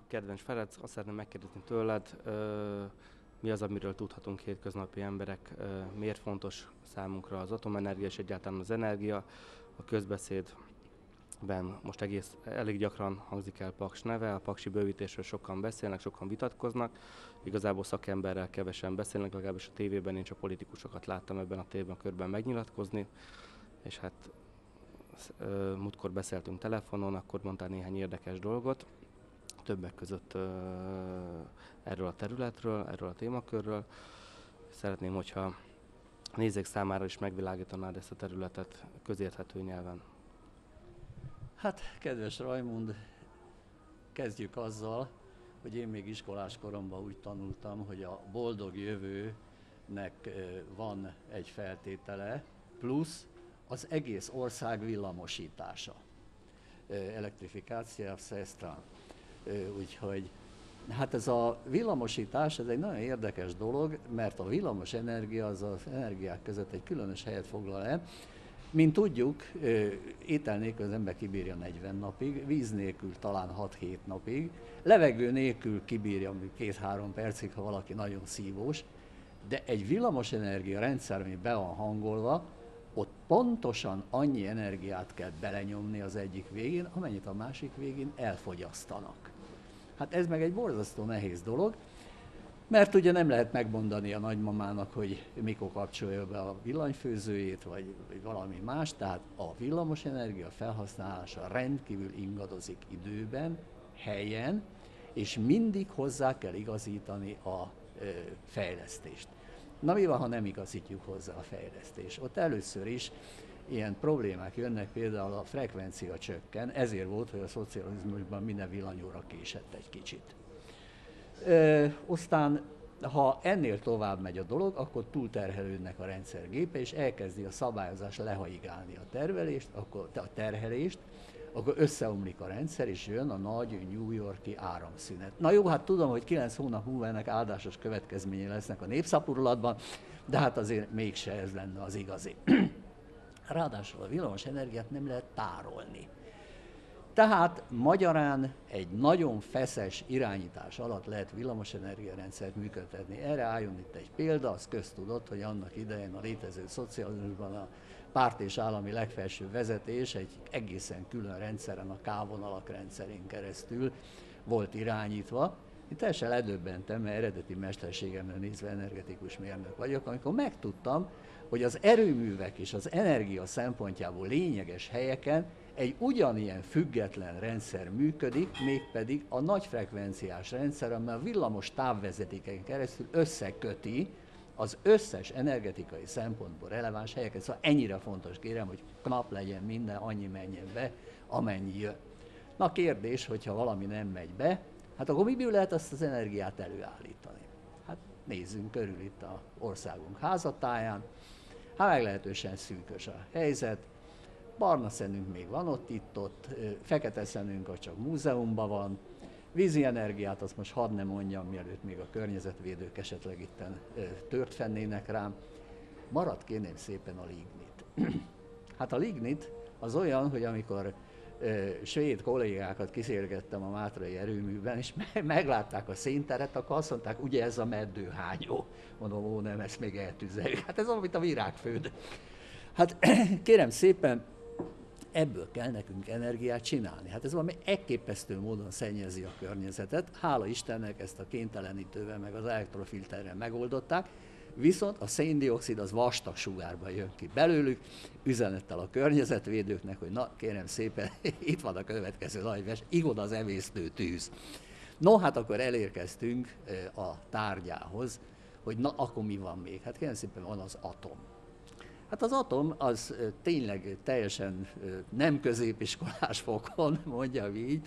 Kedves Ferenc, azt szeretném megkérdezni tőled, mi az, amiről tudhatunk hétköznapi emberek, miért fontos számunkra az atomenergia és egyáltalán az energia. A közbeszédben most elég gyakran hangzik el Paks neve, a paksi bővítésről sokan beszélnek, sokan vitatkoznak, igazából szakemberrel kevesen beszélnek, legalábbis a tévében én csak politikusokat láttam ebben a témakörben megnyilatkozni, és hát múltkor beszéltünk telefonon, akkor mondtál néhány érdekes dolgot, többek között erről a területről, erről a témakörről. Szeretném, hogyha nézők számára is megvilágítanád ezt a területet közérthető nyelven. Hát, kedves Rajmund, kezdjük azzal, hogy én még iskolás koromban úgy tanultam, hogy a boldog jövőnek van egy feltétele, plusz az egész ország villamosítása. Elektrifikáció szesztrán. Úgyhogy hát ez a villamosítás, ez egy nagyon érdekes dolog, mert a villamos energia az energiák között egy különös helyet foglal el. Mint tudjuk, étel nélkül az ember kibírja 40 napig, víz nélkül talán 6-7 napig, levegő nélkül kibírja 2-3 percig, ha valaki nagyon szívós, de egy villamosenergia rendszer, ami be van hangolva, ott pontosan annyi energiát kell belenyomni az egyik végén, amennyit a másik végén elfogyasztanak. Hát ez meg egy borzasztó nehéz dolog, mert ugye nem lehet megmondani a nagymamának, hogy mikor kapcsolja be a villanyfőzőjét, vagy valami más, tehát a villamosenergia felhasználása rendkívül ingadozik időben, helyen, és mindig hozzá kell igazítani a fejlesztést. Na mi van, ha nem igazítjuk hozzá a fejlesztést? Ott először is ilyen problémák jönnek, például a frekvencia csökken, ezért volt, hogy a szocializmusban minden villanyóra késett egy kicsit. Aztán, ha ennél tovább megy a dolog, akkor túlterhelődnek a rendszergépe, és elkezdi a szabályozás lehaigálni a terhelést, akkor összeomlik a rendszer, és jön a nagy New York-i áramszünet. Na jó, hát tudom, hogy 9 hónap múlva ennek áldásos következményei lesznek a népszaporulatban, de hát azért mégse ez lenne az igazi. Ráadásul a villamos energiát nem lehet tárolni. Tehát magyarán egy nagyon feszes irányítás alatt lehet villamosenergiarendszert működtetni. Erre álljon itt egy példa, az köztudott, hogy annak idején a létező szocializmusban a párt és állami legfelsőbb vezetés egy egészen külön rendszeren, a K-vonalak rendszerén keresztül volt irányítva. Én teljesen ledöbbentem, mert eredeti mesterségemre nézve energetikus mérnök vagyok, amikor megtudtam, hogy az erőművek és az energia szempontjából lényeges helyeken egy ugyanilyen független rendszer működik, mégpedig a nagyfrekvenciás rendszer, amely a villamos távvezetéken keresztül összeköti az összes energetikai szempontból releváns helyeket. Szóval ennyire fontos, kérem, hogy knap legyen minden, annyi menjen be, amennyi jön. Na kérdés, hogyha valami nem megy be, hát akkor miből lehet azt az energiát előállítani? Hát nézzünk körül itt az országunk házatáján, hát meglehetősen szűkös a helyzet, barna szenünk még van ott, fekete szenünk az csak múzeumban van, vízi energiát azt most hadd ne mondjam, mielőtt még a környezetvédők esetleg itten tört fennének rám, marad kérném szépen a lignit. Hát a lignit az olyan, hogy amikor svéd kollégákat kísérgettem a mátrai erőműben, és meglátták a szénteret, akkor azt mondták, ugye ez a meddőhányó. Mondom, ó nem, ezt még eltüzeljük. Hát ez olyan, mint a virágföld. Hát kérem szépen, ebből kell nekünk energiát csinálni. Hát ez valami elképesztő módon szennyezi a környezetet. Hála Istennek ezt a kéntelenítővel meg az elektrofilterrel megoldották, viszont a széndioxid az vastag sugárban jön ki belőlük, üzenettel a környezetvédőknek, hogy na kérem szépen, itt van a következő nagyves, igod az emésztő tűz. No, hát akkor elérkeztünk a tárgyához, hogy na akkor mi van még? Hát kérem szépen van az atom. Hát az atom az tényleg teljesen nem középiskolás fokon, mondjam így,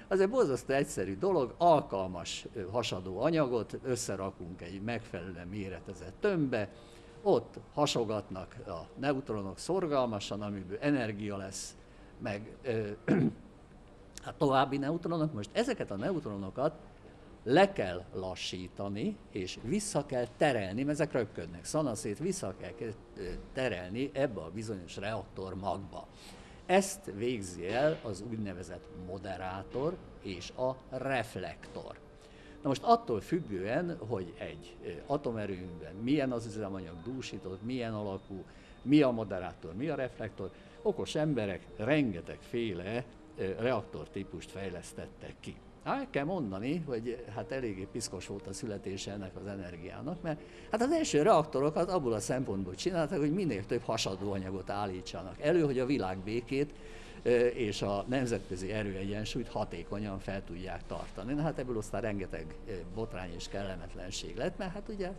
az egy borzasztó egyszerű dolog, alkalmas hasadó anyagot összerakunk egy megfelelően méretezett tömbbe, ott hasogatnak a neutronok szorgalmasan, amiből energia lesz, meg a további neutronok. Most ezeket a neutronokat le kell lassítani, és vissza kell terelni, mert ezek röpködnek, szanaszét vissza kell terelni ebbe a bizonyos reaktor magba. Ezt végzi el az úgynevezett moderátor és a reflektor. Na most attól függően, hogy egy atomerőműben milyen az üzemanyag dúsított, milyen alakú, mi a moderátor, mi a reflektor, okos emberek rengetegféle reaktortípust fejlesztettek ki. El kell mondani, hogy hát eléggé piszkos volt a születése ennek az energiának, mert hát az első reaktorokat abból a szempontból csináltak, hogy minél több hasadóanyagot állítsanak elő, hogy a világbékét és a nemzetközi erőegyensúlyt hatékonyan fel tudják tartani. Na hát ebből aztán rengeteg botrány és kellemetlenség lett, mert hát ugye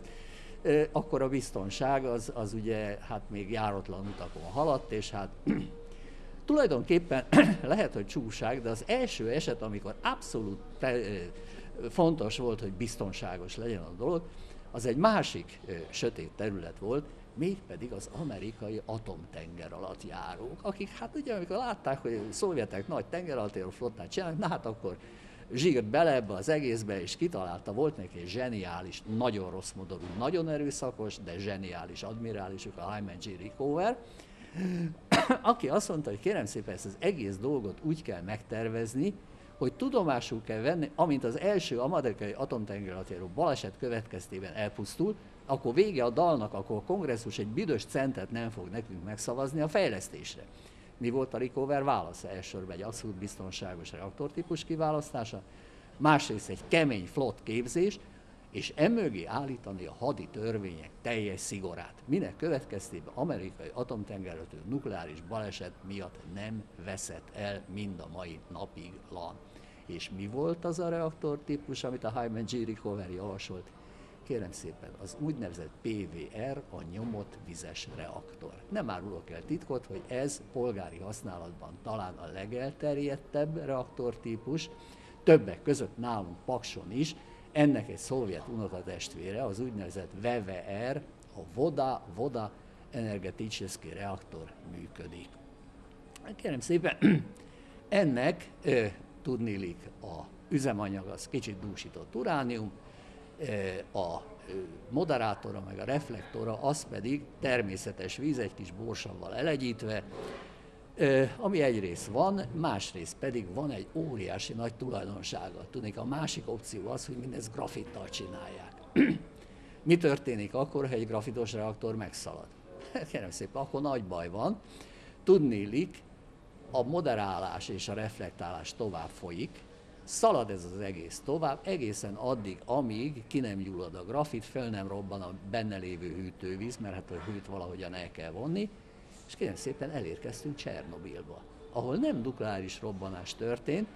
akkor a biztonság az ugye hát még járatlan utakon haladt, és hát tulajdonképpen lehet, hogy csúság, de az első eset, amikor abszolút fontos volt, hogy biztonságos legyen a dolog, az egy másik sötét terület volt, mégpedig az amerikai atomtenger alatt járók, akik hát ugye amikor látták, hogy a szovjetek nagy tengeralattjáró flottát csinálnak, na hát akkor zsírt bele ebbe az egészbe, és kitalálta, volt neki egy zseniális, nagyon rossz modorú, nagyon erőszakos, de zseniális admirálisuk, a Hyman G. Rickover, aki azt mondta, hogy kérem szépen ezt az egész dolgot úgy kell megtervezni, hogy tudomásul kell venni, amint az első amerikai atomtengeralattjáró baleset következtében elpusztul, akkor vége a dalnak, akkor a kongresszus egy büdös centet nem fog nekünk megszavazni a fejlesztésre. Mi volt a Rickover válasza? Elsősorban egy abszolút biztonságos reaktortípus kiválasztása, másrészt egy kemény flott képzés, és emögé állítani a hadi törvények teljes szigorát. Minek következtében amerikai atomtengeralattjáró nukleáris baleset miatt nem veszett el mind a mai napig lan. És mi volt az a reaktortípus, amit a Hyman G. Rickover javasolt? Kérem szépen, az úgynevezett PVR, a nyomott vizes reaktor. Nem árulok el titkot, hogy ez polgári használatban talán a legelterjedtebb reaktortípus, többek között nálunk Pakson is, ennek egy szovjet unokatestvére, az úgynevezett VVR, a Voda energetikai reaktor működik. Kérem szépen, ennek tudniillik a üzemanyag az kicsit dúsított uránium, a moderátora meg a reflektora, az pedig természetes víz, egy kis borsavval elegyítve, ami egyrészt van, másrészt pedig van egy óriási nagy tulajdonsága. Tudnék, a másik opció az, hogy mindezt grafittal csinálják. Mi történik akkor, ha egy grafitos reaktor megszalad? Kérem szépen, akkor nagy baj van. Tudniillik, a moderálás és a reflektálás tovább folyik, szalad ez az egész tovább, egészen addig, amíg ki nem gyullad a grafit, fel nem robban a benne lévő hűtővíz, mert hát a hőt valahogyan el kell vonni, és kérem szépen elérkeztünk Csernobilba, ahol nem nukleáris robbanás történt,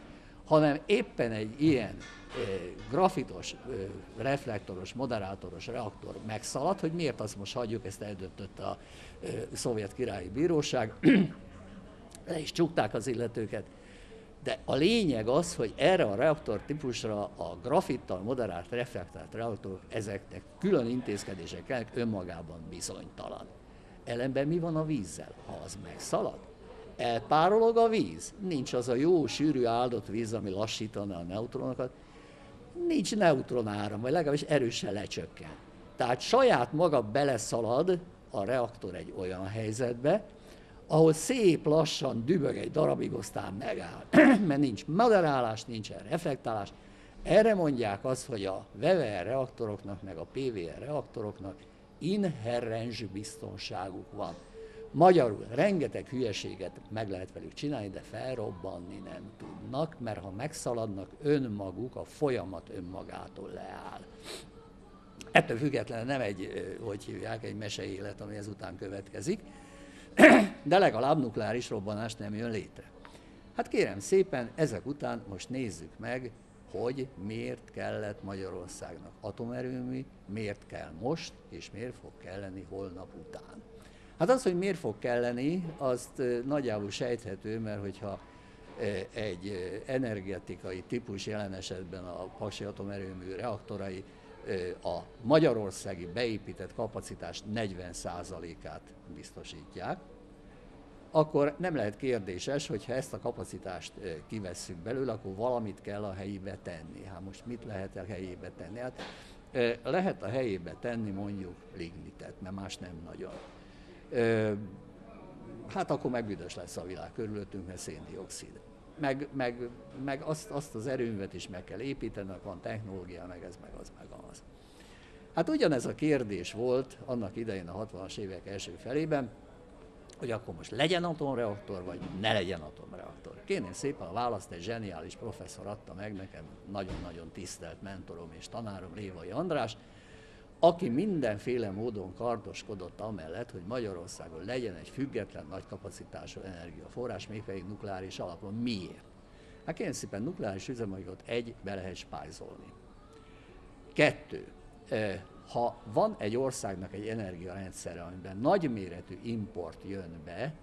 hanem éppen egy ilyen grafitos, reflektoros, moderátoros reaktor megszaladt, hogy miért azt most hagyjuk, ezt eldöntötte a szovjet királyi bíróság, le is csukták az illetőket, de a lényeg az, hogy erre a reaktor típusra a grafittal moderált, reflektált reaktorok, ezeknek külön intézkedések önmagában bizonytalan. Ellenben mi van a vízzel? Ha az megszalad, elpárolog a víz, nincs az a jó, sűrű, áldott víz, ami lassítaná a neutronokat, nincs neutronáram, vagy legalábbis erősen lecsökken. Tehát saját maga beleszalad a reaktor egy olyan helyzetbe, ahol szép lassan dübög egy darabig, aztán megáll, mert nincs moderálás, nincsen reflektálás. Erre mondják azt, hogy a VVR reaktoroknak, meg a PVR reaktoroknak inherens biztonságuk van. Magyarul rengeteg hülyeséget meg lehet velük csinálni, de felrobbanni nem tudnak, mert ha megszaladnak, önmaguk, a folyamat önmagától leáll. Ettől függetlenül nem egy, hogy hívják, egy meseélet, ami ezután következik, de legalább nukleáris robbanás nem jön létre. Hát kérem szépen, ezek után most nézzük meg, hogy miért kellett Magyarországnak atomerőmű, miért kell most, és miért fog kelleni holnap után. Hát az, hogy miért fog kelleni, azt nagyjából sejthető, mert hogyha egy energetikai típus, jelen esetben a paksi atomerőmű reaktorai a magyarországi beépített kapacitás 40%-át biztosítják, akkor nem lehet kérdéses, hogy ha ezt a kapacitást kivesszük belőle, akkor valamit kell a helyébe tenni. Hát most mit lehet a helyébe tenni? Hát lehet a helyébe tenni mondjuk lignitet, mert más nem nagyon. hát akkor meg büdös lesz a világ körülöttünk, mert széndioxid. Meg azt az erőművet is meg kell építeni, van technológia, meg ez, meg az, meg az. Hát ugyanez a kérdés volt annak idején a 60-as évek első felében, hogy akkor most legyen atomreaktor, vagy ne legyen atomreaktor. Kérném szépen, a választ egy zseniális professzor adta meg nekem, nagyon-nagyon tisztelt mentorom és tanárom, Révai András, aki mindenféle módon kardoskodott amellett, hogy Magyarországon legyen egy független, nagy kapacitású energiaforrás, mégpedig nukleáris alapon. Miért? Hát kérném szépen, nukleáris üzemanyagot be lehet spájzolni. 2. Ha van egy országnak egy energiarendszere, amiben nagyméretű import jön be,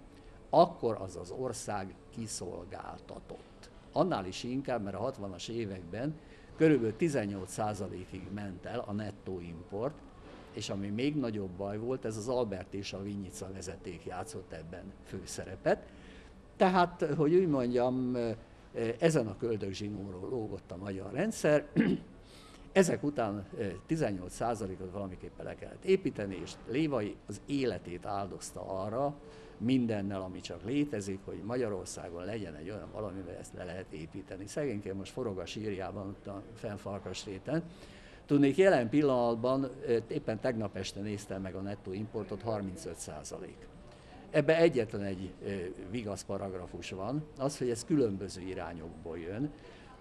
akkor az az ország kiszolgáltatott. Annál is inkább, mert a 60-as években körülbelül 18%-ig ment el a nettó import, és ami még nagyobb baj volt, ez az Albert és a Vinica vezeték játszott ebben főszerepet. Tehát, hogy úgy mondjam, ezen a köldögzsinórról lógott a magyar rendszer. Ezek után 18%-ot valamiképpen le kellett építeni, és Lévai az életét áldozta arra, mindennel, ami csak létezik, hogy Magyarországon legyen egy olyan valamivel ezt le lehet építeni. Szegényként most forog a sírjában ott a fenn Farkasréten. Tudnék, jelen pillanatban, éppen tegnap este néztem meg a nettó importot, 35%. Ebben egyetlen egy vigasz paragrafus van, az, hogy ez különböző irányokból jön.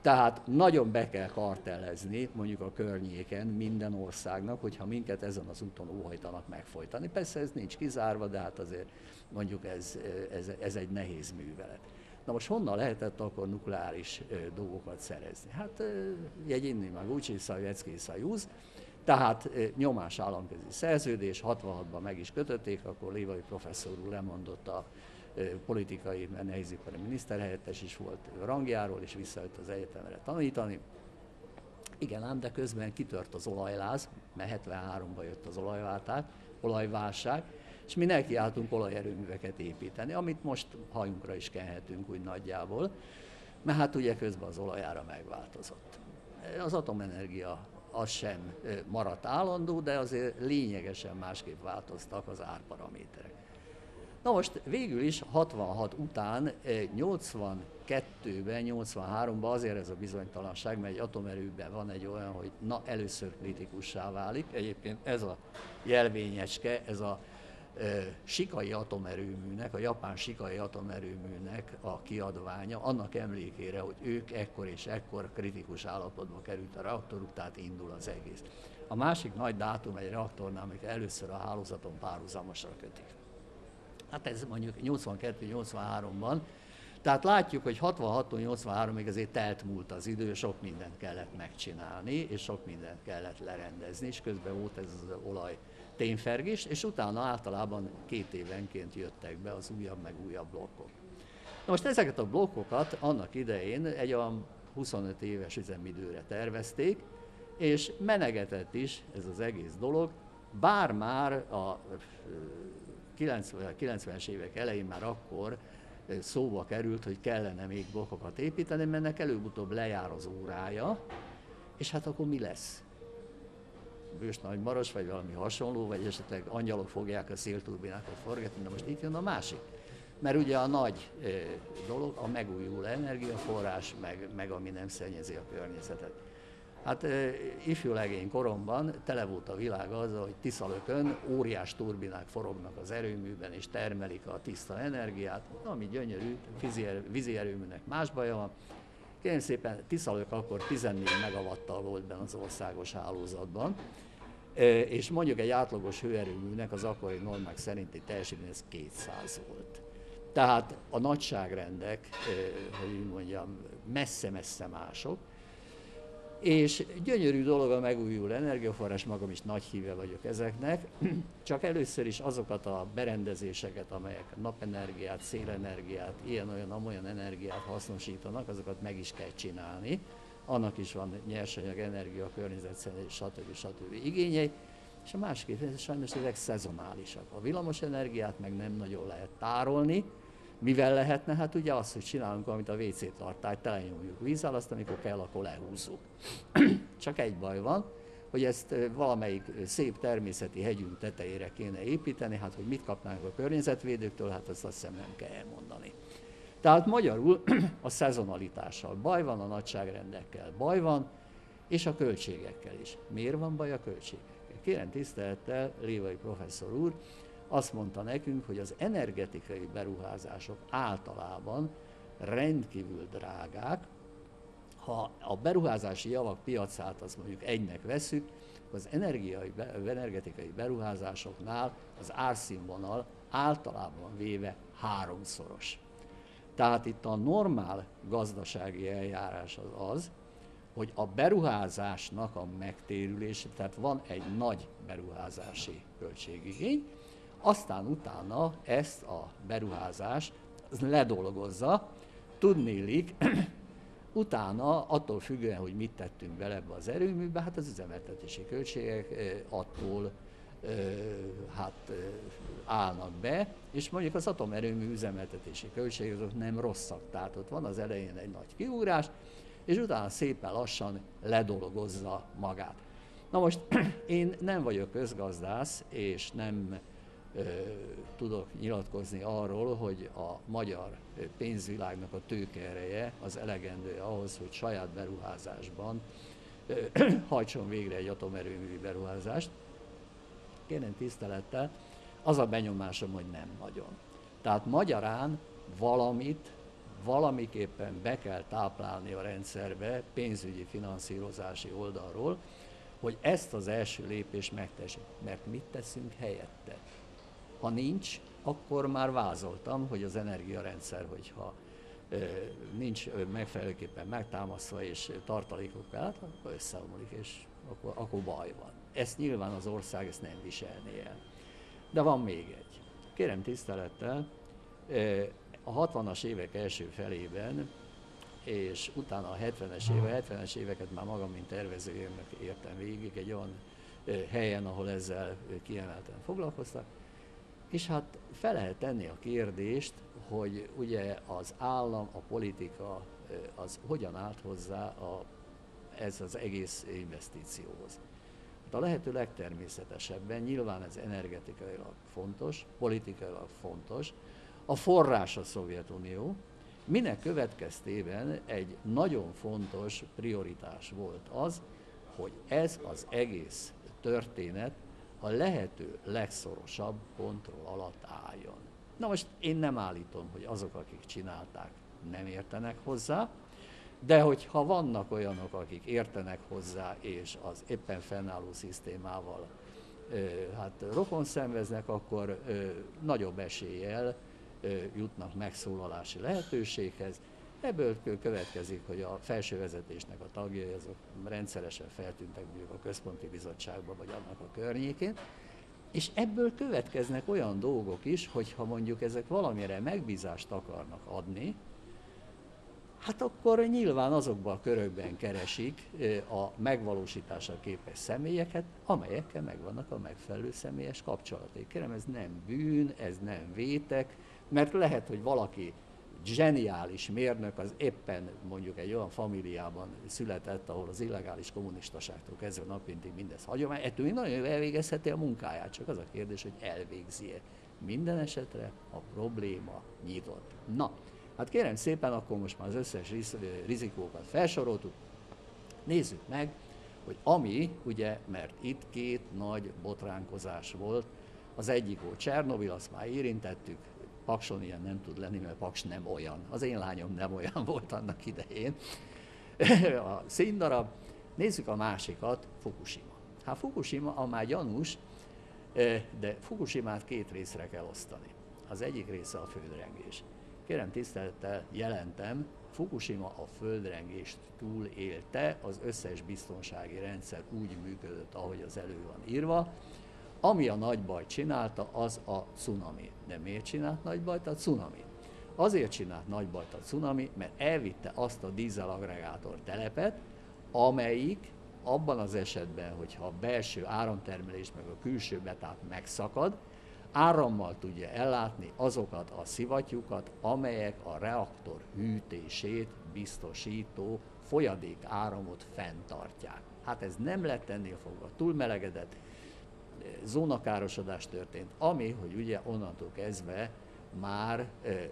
Tehát nagyon be kell kartellezni, mondjuk a környéken minden országnak, hogyha minket ezen az úton óhajtanak megfojtani. Persze ez nincs kizárva, de hát azért mondjuk ez egy nehéz művelet. Na most honnan lehetett akkor nukleáris dolgokat szerezni? Hát Jegyinni Maguchi Szovjetszkij Szajuz, tehát nyomás államközi szerződés, 66-ban meg is kötötték, akkor Lévai professzor úr lemondott a politikai, mert nehézipari miniszterhelyettes is volt rangjáról, és visszajött az egyetemre tanítani. Igen ám, de közben kitört az olajláz, mert 73-ban jött az olajválság, és mi nekiálltunk olajerőműveket építeni, amit most hajunkra is kenhetünk úgy nagyjából, mert hát ugye közben az olajára megváltozott. Az atomenergia az sem maradt állandó, de azért lényegesen másképp változtak az árparaméterek. Na most végül is 66 után 82-ben, 83-ban azért ez a bizonytalanság, mert egy atomerőben van egy olyan, hogy na először kritikussá válik. Egyébként ez a jelvényecske, ez a Shikai atomerőműnek, a japán Shikai atomerőműnek a kiadványa, annak emlékére, hogy ők ekkor és ekkor kritikus állapotba került a reaktoruk, tehát indul az egész. A másik nagy dátum egy reaktornál, amikor először a hálózaton párhuzamosra kötik. Hát ez mondjuk 82-83-ban. Tehát látjuk, hogy 66-tól 83-ig azért telt múlt az idő, sok mindent kellett megcsinálni, és sok mindent kellett lerendezni, és közben volt ez az olaj tényfergés, és utána általában 2 évenként jöttek be az újabb meg újabb blokkok. Na most ezeket a blokkokat annak idején egy olyan 25 éves üzemidőre tervezték, és menegetett is ez az egész dolog, bár már a 90-es évek elején már akkor szóba került, hogy kellene még blokkokat építeni, mert ennek előbb-utóbb lejár az órája, és hát akkor mi lesz? Bős-Nagymaros, vagy valami hasonló, vagy esetleg angyalok fogják a szélturbinákat forgatni, de most itt jön a másik. Mert ugye a nagy dolog a megújuló energiaforrás, meg ami nem szennyezi a környezetet. Hát ifjú legény koromban tele volt a világ azzal, hogy Tiszalökön óriás turbinák forognak az erőműben, és termelik a tiszta energiát, ami gyönyörű, vízi erőműnek más baja van. Kérem szépen, Tiszalök akkor 14 megawattal volt benne az országos hálózatban, és mondjuk egy átlagos hőerőműnek az akkori normák szerinti teljesítmény ez 200 volt. Tehát a nagyságrendek, hogy úgy mondjam, messze-messze mások, és gyönyörű dolog a megújuló energiaforrás, magam is nagy híve vagyok ezeknek, csak először is azokat a berendezéseket, amelyek napenergiát, szélenergiát, ilyen-olyan-amolyan energiát hasznosítanak, azokat meg is kell csinálni. Annak is van nyersanyag, energia, környezetszennyezés, stb. Igényei. És a másik, sajnos ezek szezonálisak. A villamos energiát meg nem nagyon lehet tárolni. Mivel lehetne? Hát ugye az, hogy csinálunk, amit a WC-tartályt, telenyomjuk vízzel, azt amikor kell, akkor lehúzzuk. Csak egy baj van, hogy ezt valamelyik szép természeti hegyünk tetejére kéne építeni, hát hogy mit kapnánk a környezetvédőktől, hát azt hiszem nem kell elmondani. Tehát magyarul a szezonalitással baj van, a nagyságrendekkel baj van, és a költségekkel is. Miért van baj a költségekkel? Kérem tisztelettel, Lévai professzor úr azt mondta nekünk, hogy az energetikai beruházások általában rendkívül drágák. Ha a beruházási javak piacát azt mondjuk egynek vesszük, az energetikai beruházásoknál az árszínvonal általában véve háromszoros. Tehát itt a normál gazdasági eljárás az, hogy a beruházásnak a megtérülése, tehát van egy nagy beruházási költségigény, aztán utána ezt a beruházást ledolgozza, tudniillik, utána attól függően, hogy mit tettünk bele ebbe az erőműbe, hát az üzemeltetési költségek attól állnak be, és mondjuk az atomerőmű üzemeltetési költségek azok nem rosszak, tehát ott van az elején egy nagy kiugrás, és utána szépen lassan ledolgozza magát. Na most én nem vagyok közgazdász, és nem tudok nyilatkozni arról, hogy a magyar pénzvilágnak a tőkeereje az elegendő ahhoz, hogy saját beruházásban hajtson végre egy atomerőmű beruházást. Kérem tisztelettel, az a benyomásom, hogy nem nagyon. Tehát magyarán valamiképpen be kell táplálni a rendszerbe pénzügyi finanszírozási oldalról, hogy ezt az első lépést megtessük. Mert mit teszünk helyette? Ha nincs, akkor már vázoltam, hogy az energiarendszer, hogyha nincs megfelelőképpen megtámasztva és tartalékok át, akkor összeomlik, és akkor baj van. Ezt nyilván az ország ezt nem viselné el. De van még egy. Kérem tisztelettel, a 60-as évek első felében, és utána a 70-es éveket már magam, mint tervezőjének értem végig egy olyan helyen, ahol ezzel kiemelten foglalkoztak, és hát fel lehet tenni a kérdést, hogy ugye az állam, a politika, az hogyan állt hozzá ez az egész investícióhoz. Hát a lehető legtermészetesebben, nyilván ez energetikailag fontos, politikailag fontos, a forrás a Szovjetunió, minek következtében egy nagyon fontos prioritás volt az, hogy ez az egész történet a lehető legszorosabb kontroll alatt álljon. Na most én nem állítom, hogy azok, akik csinálták, nem értenek hozzá, de hogyha vannak olyanok, akik értenek hozzá, és az éppen fennálló szisztémával rokon szenveznek, akkor nagyobb eséllyel jutnak megszólalási lehetőséghez. Ebből következik, hogy a felső vezetésnek a tagjai azok rendszeresen feltűntek mondjuk a központi bizottságban, vagy annak a környékén, és ebből következnek olyan dolgok is, hogyha mondjuk ezek valamire megbízást akarnak adni, hát akkor nyilván azokban a körökben keresik a megvalósításra képes személyeket, amelyekkel megvannak a megfelelő személyes kapcsolatok. Kérem, ez nem bűn, ez nem vétek, mert lehet, hogy valaki zseniális mérnök, az éppen mondjuk egy olyan familiában született, ahol az illegális kommunistaságtól kezdve napintig mindez hagyomány, ettől még nagyon elvégezheti a munkáját, csak az a kérdés, hogy elvégzi-e. Minden esetre a probléma nyitott. Na, hát kérem szépen, akkor most már az összes rizikókat felsoroltuk, nézzük meg, hogy ugye, mert itt két nagy botránkozás volt, az egyik volt Csernobil, azt már érintettük, Pakson ilyen nem tud lenni, mert Paks nem olyan. Az én lányom nem olyan volt annak idején. A színdarab. Nézzük a másikat, Fukushima. Hát Fukushima, a már gyanús, de Fukushimát két részre kell osztani. Az egyik része a földrengés. Kérem tisztelettel jelentem, Fukushima a földrengést túlélte, az összes biztonsági rendszer úgy működött, ahogy az elő van írva. Ami a nagy bajt csinálta, az a cunami. De miért csinált nagy bajt a cunami? Azért csinált nagy bajt a cunami, mert elvitte azt a dízelaggregátor telepet, amelyik abban az esetben, hogyha a belső áramtermelés meg a külső betáp megszakad, árammal tudja ellátni azokat a szivattyúkat, amelyek a reaktor hűtését biztosító folyadék áramot fenntartják. Hát ez nem lett ennél fogva túlmelegedett, zónakárosodás történt, ami, hogy ugye onnantól kezdve már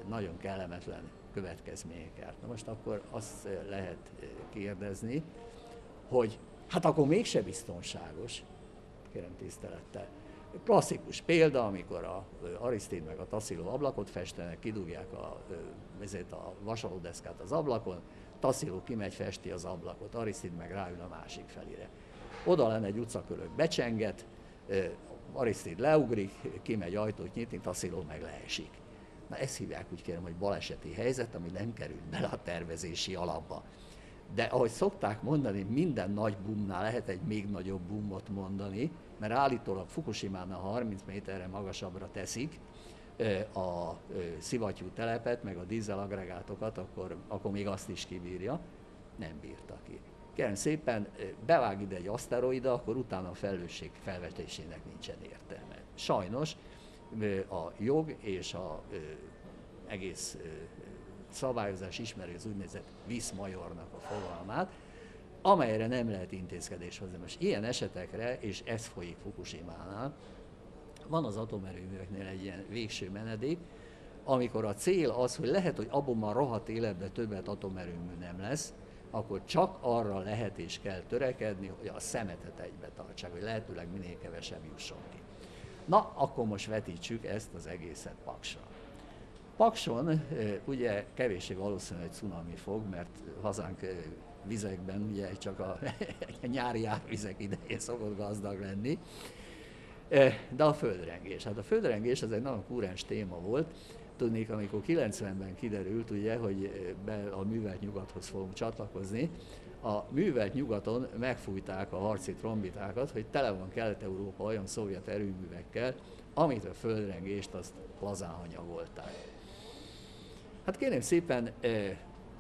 nagyon kellemetlen következmények járt. Na most akkor azt lehet kérdezni, hogy hát akkor mégse biztonságos, kérem tisztelettel. Klasszikus példa, amikor a Arisztid meg a Tassilo ablakot festenek, kidugják a vasalódeszkát az ablakon, Tassilo kimegy, festi az ablakot, Arisztid meg ráül a másik felére. Oda lenne egy utcakörök becsenget, Arisztid leugrik, kimegy ajtót nyitni, Tassilo meg leesik. Na ezt hívják, úgy kérem, hogy baleseti helyzet, ami nem került bele a tervezési alapba. De ahogy szokták mondani, minden nagy boomnál lehet egy még nagyobb boomot mondani, mert állítólag Fukushimánál 30 méterre magasabbra teszik a szivattyú telepet, meg a dízelagregátokat, akkor még azt is kibírja. Nem bírta ki. Kérem szépen, bevág ide egy aszteroida, akkor utána a felelősség felvetésének nincsen értelme. Sajnos a jog és az egész szabályozás ismeri az úgynevezett Visz-Majornak a fogalmát, amelyre nem lehet intézkedés hozni. Most ilyen esetekre, és ez folyik Fukushimánál, van az atomerőműveknél egy ilyen végső menedék, amikor a cél az, hogy lehet, hogy abban már rohadt életben többet atomerőmű nem lesz, akkor csak arra lehet és kell törekedni, hogy a szemetet egybe tartsák, hogy lehetőleg minél kevesebb jusson ki. Na, akkor most vetítsük ezt az egészet Paksra. Pakson ugye kevéssé valószínű, hogy cunami fog, mert hazánk vizekben ugye csak a nyári árvizek idején szokott gazdag lenni, de a földrengés. Hát a földrengés az egy nagyon kúrens téma volt. Tudnék, amikor 90-ben kiderült, ugye, hogy a művelt nyugathoz fogunk csatlakozni, a művelt nyugaton megfújták a harci trombitákat, hogy tele van Kelet-Európa olyan szovjet erőművekkel, amit a földrengést azt lazán hanyagolták. Hát kérem szépen,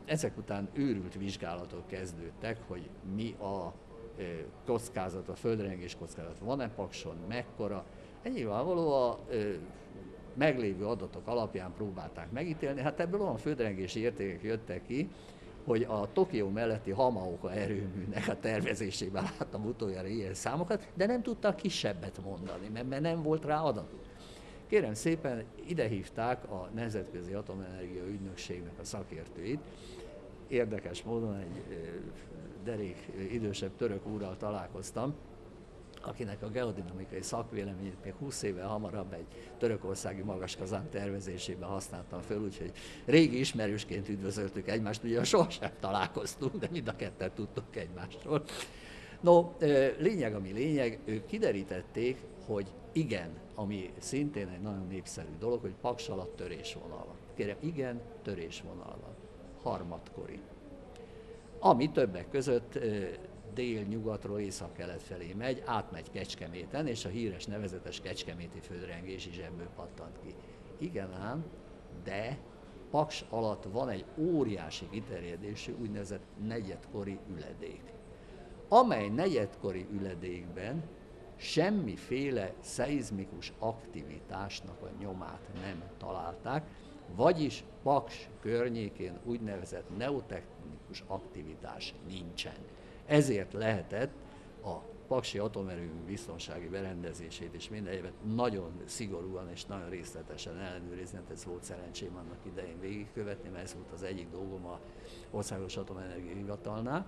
ezek után őrült vizsgálatok kezdődtek, hogy mi a kockázat, a földrengés kockázat, van-e Pakson, mekkora. Nyilvánvaló a meglévő adatok alapján próbálták megítélni. Hát ebből olyan földrengési értékek jöttek ki, hogy a Tokió melletti Hamaoka erőműnek a tervezésében láttam utoljára ilyen számokat, de nem tudtak kisebbet mondani, mert nem volt rá adatuk. Kérem szépen, ide hívták a Nemzetközi Atomenergia Ügynökségnek a szakértőit. Érdekes módon egy derék idősebb török úrral találkoztam, akinek a geodinamikai szakvéleményét még 20 évvel hamarabb egy törökországi magaskazán tervezésében használtam föl, úgyhogy régi ismerősként üdvözöltük egymást, ugye sohasem találkoztunk, de mind a ketten tudtunk egymásról. No, lényeg ami lényeg, ők kiderítették, hogy igen, ami szintén egy nagyon népszerű dolog, hogy Paks alatt törésvonal van. Kérem, igen, törésvonal van. Harmadkori. Ami többek között dél-nyugatról észak-kelet felé megy, átmegy Kecskeméten, és a híres nevezetes kecskeméti földrengés is ebből pattant ki. Igen ám, de Paks alatt van egy óriási kiterjedésű úgynevezett negyedkori üledék, amely negyedkori üledékben semmiféle szeizmikus aktivitásnak a nyomát nem találták, vagyis Paks környékén úgynevezett neotektonikus aktivitás nincsen. Ezért lehetett a paksi atomerőmű biztonsági berendezését és minden egyébként nagyon szigorúan és nagyon részletesen ellenőrizni, hát ez volt szerencsém annak idején végigkövetni, mert ez volt az egyik dolgom a Országos Atomenergia Hivatalnál.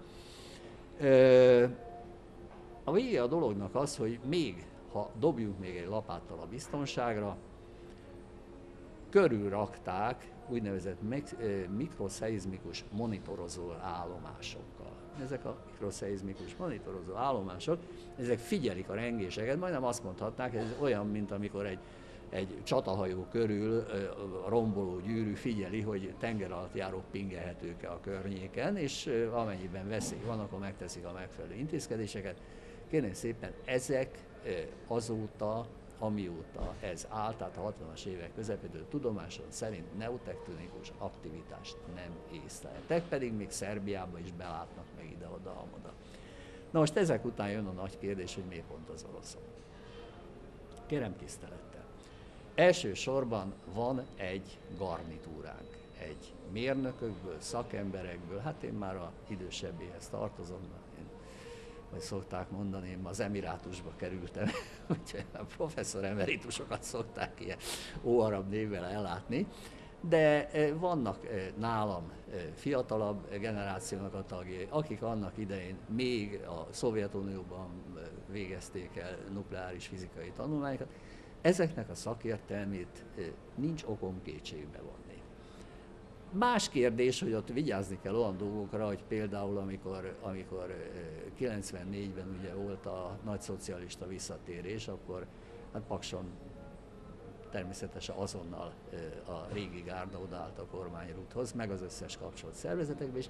A vége a dolognak az, hogy még, ha dobjunk még egy lapáttal a biztonságra, körülrakták úgynevezett mikroszeizmikus monitorozó állomásokkal. Ezek a mikroszeizmikus monitorozó állomások, ezek figyelik a rengéseket, majdnem azt mondhatnák, ez olyan, mint amikor egy csatahajó körül a romboló gyűrű figyeli, hogy tenger alatt járók pingelhetők-e a környéken, és amennyiben veszély van, akkor megteszik a megfelelő intézkedéseket. Kérném szépen, ezek azóta, amióta ez áll, tehát a 60-as évek közepétől tudomásom szerint neotektonikus aktivitást nem észleltek, pedig még Szerbiába is belátnak meg ide-oda-amoda. Na most ezek után jön a nagy kérdés, hogy miért pont az oroszok. Kérem tisztelettel. Elsősorban van egy garnitúránk, egy mérnökökből, szakemberekből, hát én már a idősebbéhez tartozom, vagy szokták mondani, én az Emirátusba kerültem, úgyhogy a professzor emeritusokat szokták ilyen óarab névvel ellátni, de vannak nálam fiatalabb generációnak a tagjai, akik annak idején még a Szovjetunióban végezték el nukleáris fizikai tanulmányokat, ezeknek a szakértelmét nincs okom kétségbe vonni. Más kérdés, hogy ott vigyázni kell olyan dolgokra, hogy például amikor 94-ben ugye volt a nagy szocialista visszatérés, akkor hát Pakson természetesen azonnal a régi gárda odaállt a kormányrúdhoz, meg az összes kapcsolt szervezetekbe is,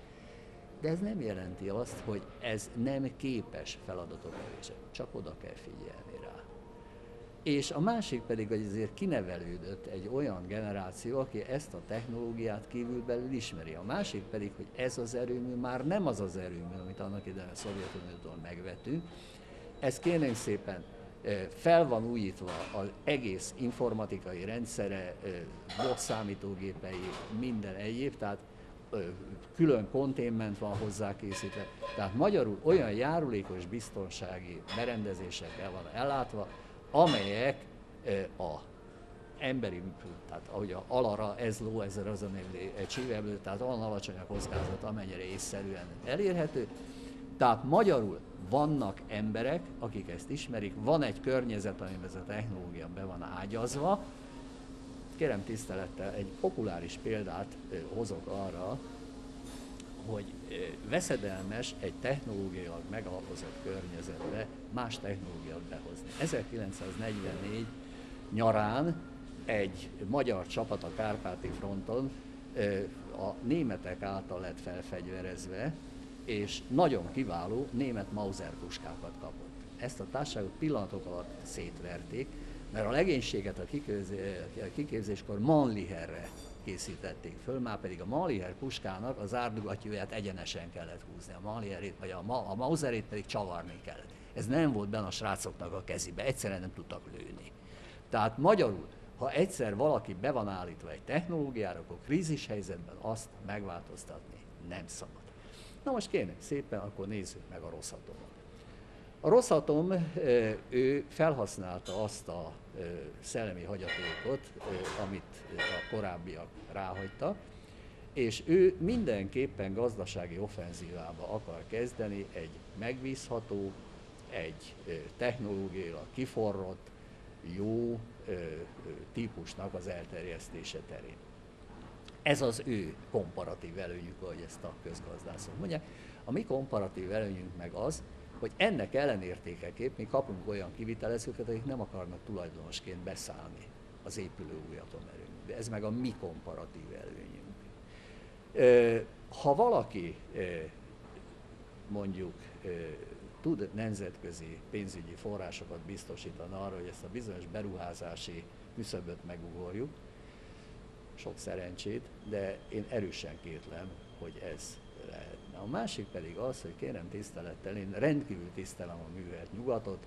de ez nem jelenti azt, hogy ez nem képes feladatot elvégezni, csak oda kell figyelni rá. És a másik pedig, hogy azért kinevelődött egy olyan generáció, aki ezt a technológiát kívülbelül ismeri. A másik pedig, hogy ez az erőmű már nem az az erőmű, amit annak idején a Szovjetuniótól megvettünk. Ez kérnénk szépen fel van újítva az egész informatikai rendszere, boxszámítógépei, minden egyéb, tehát külön containment van hozzá készítve. Tehát magyarul olyan járulékos biztonsági berendezésekkel van ellátva, amelyek a emberi, tehát ahogy a alara, ez ló, ez az a csíveblő, tehát olyan alacsony a kockázat, amennyire észszerűen elérhető. Tehát magyarul vannak emberek, akik ezt ismerik, van egy környezet, amiben ez a technológia be van ágyazva. Kérem tisztelettel, egy populáris példát hozok arra, hogy veszedelmes egy technológiailag megalapozott környezetbe más technológiát behozni. 1944 nyarán egy magyar csapat a Kárpáti fronton a németek által lett felfegyverezve, és nagyon kiváló német Mauser puskákat kapott. Ezt a társaságot pillanatok alatt szétverték, mert a legénységet a kiképzéskor Mannlicherre készítették föl, már pedig a Mannlicher puskának az árdugattyúját egyenesen kellett húzni, a Mannlicherét, vagy a Mauserét pedig csavarni kellett. Ez nem volt benne a srácoknak a kezébe, egyszerűen nem tudtak lőni. Tehát magyarul, ha egyszer valaki be van állítva egy technológiára, akkor krízis helyzetben azt megváltoztatni nem szabad. Na most kérlek szépen, akkor nézzük meg a Rosatomot. A Rosatom, ő felhasználta azt a szellemi hagyatékot, amit a korábbiak ráhagytak, és ő mindenképpen gazdasági offenzívába akar kezdeni egy megbízható, egy technológiailag kiforrott, jó típusnak az elterjesztése terén. Ez az ő komparatív előnyük, ahogy ezt a közgazdászok mondják. A mi komparatív előnyünk meg az, hogy ennek ellenértékeképp mi kapunk olyan kivitelezőket, akik nem akarnak tulajdonosként beszállni az épülő új atomerőműbe. Ez meg a mi komparatív előnyünk. Ha valaki mondjuk tud nemzetközi pénzügyi forrásokat biztosítani arra, hogy ezt a bizonyos beruházási küszöböt megugorjuk, sok szerencsét, de én erősen kétlem, hogy ez lehetne. A másik pedig az, hogy kérem tisztelettel, én rendkívül tisztelem a művelt nyugatot,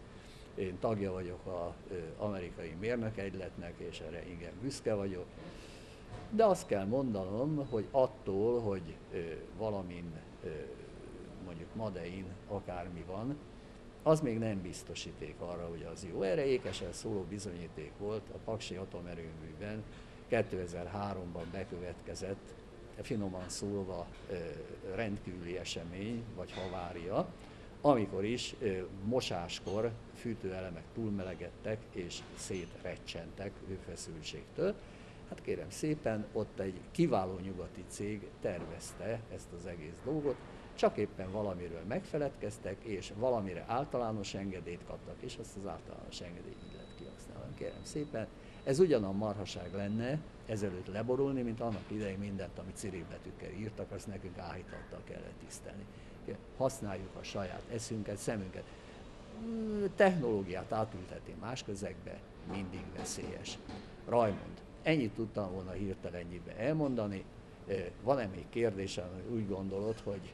én tagja vagyok az amerikai mérnökegyletnek, és erre igen büszke vagyok, de azt kell mondanom, hogy attól, hogy valamin mondjuk Madein akármi van, az még nem biztosíték arra, hogy az jó. Erre ékesen szóló bizonyíték volt a paksi atomerőműben, 2003-ban bekövetkezett, finoman szólva rendkívüli esemény, vagy havária, amikor is mosáskor fűtőelemek túlmelegedtek és szétrecsentek hőfeszültségtől. Hát kérem szépen, ott egy kiváló nyugati cég tervezte ezt az egész dolgot, csak éppen valamiről megfeledkeztek, és valamire általános engedélyt kaptak, és azt az általános engedélyt így lett kihasználni. Kérem szépen, ez ugyanolyan marhaság lenne ezelőtt leborulni, mint annak idején mindent, amit cirilbetűkkel írtak, azt nekünk áhítattal kellett tisztelni. Használjuk a saját eszünket, szemünket. Technológiát átültetni más közegbe mindig veszélyes. Rajmond, ennyit tudtam volna hirtelennyire elmondani. Van-e még kérdésem, hogy úgy gondolod, hogy...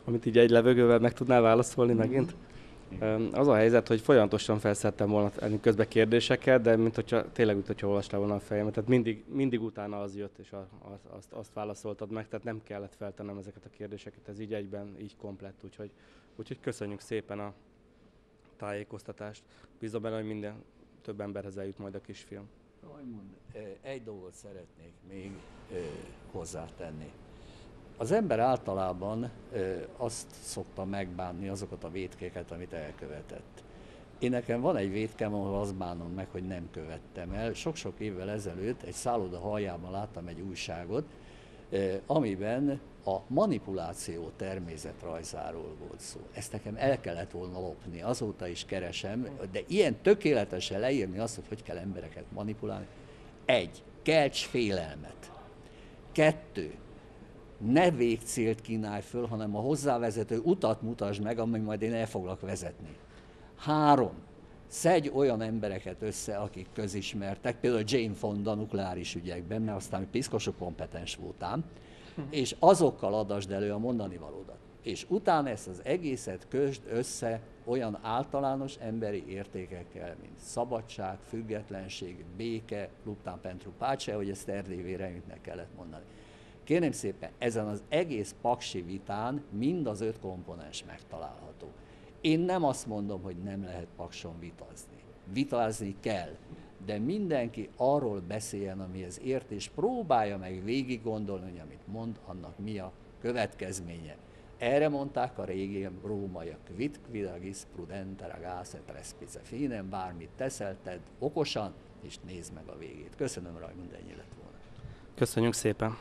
Amit így egy levegővel meg tudnál válaszolni megint? Az a helyzet, hogy folyamatosan felszedtem volna tenni közben kérdéseket, de tényleg, mint hogyha olvastál volna a fejemet. Tehát mindig utána az jött, és azt válaszoltad meg, tehát nem kellett feltennem ezeket a kérdéseket, ez így egyben, így komplett, úgyhogy köszönjük szépen a tájékoztatást. Bízom benne, hogy minden több emberhez eljut majd a kisfilm. Egy dolgot szeretnék még hozzátenni. Az ember általában azt szokta megbánni, azokat a vétkeket, amit elkövetett. Én nekem van egy vétkem, ahol azt bánom meg, hogy nem követtem el. Sok-sok évvel ezelőtt egy szálloda aljában láttam egy újságot, amiben a manipuláció természetrajzáról volt szó. Ezt nekem el kellett volna lopni, azóta is keresem, de ilyen tökéletesen leírni azt, hogy kell embereket manipulálni. 1. Kelts félelmet. 2. Ne végcélt kínálj föl, hanem a hozzávezető utat mutasd meg, amíg majd én el foglak vezetni. 3. Szedj olyan embereket össze, akik közismertek, például Jane Fonda nukleáris ügyekben, mert aztán piszkosok kompetens voltám, és azokkal adasd elő a mondani valódat. És utána ezt az egészet kösd össze olyan általános emberi értékekkel, mint szabadság, függetlenség, béke, luptán pentru pace, hogy ezt Erdély Véreműtnek kellett mondani. Kérném szépen, ezen az egész paksi vitán mind az 5 komponens megtalálható. Én nem azt mondom, hogy nem lehet Pakson vitázni. Vitázni kell, de mindenki arról beszéljen, amihez ért, és próbálja meg végig gondolni, hogy amit mond, annak mi a következménye. Erre mondták a régi rómaiak, quid quid agis prudente ragase trespice finem, bármit teszel, tedd okosan, és nézd meg a végét. Köszönöm, Raimund, ennyi lett volna. Köszönjük szépen!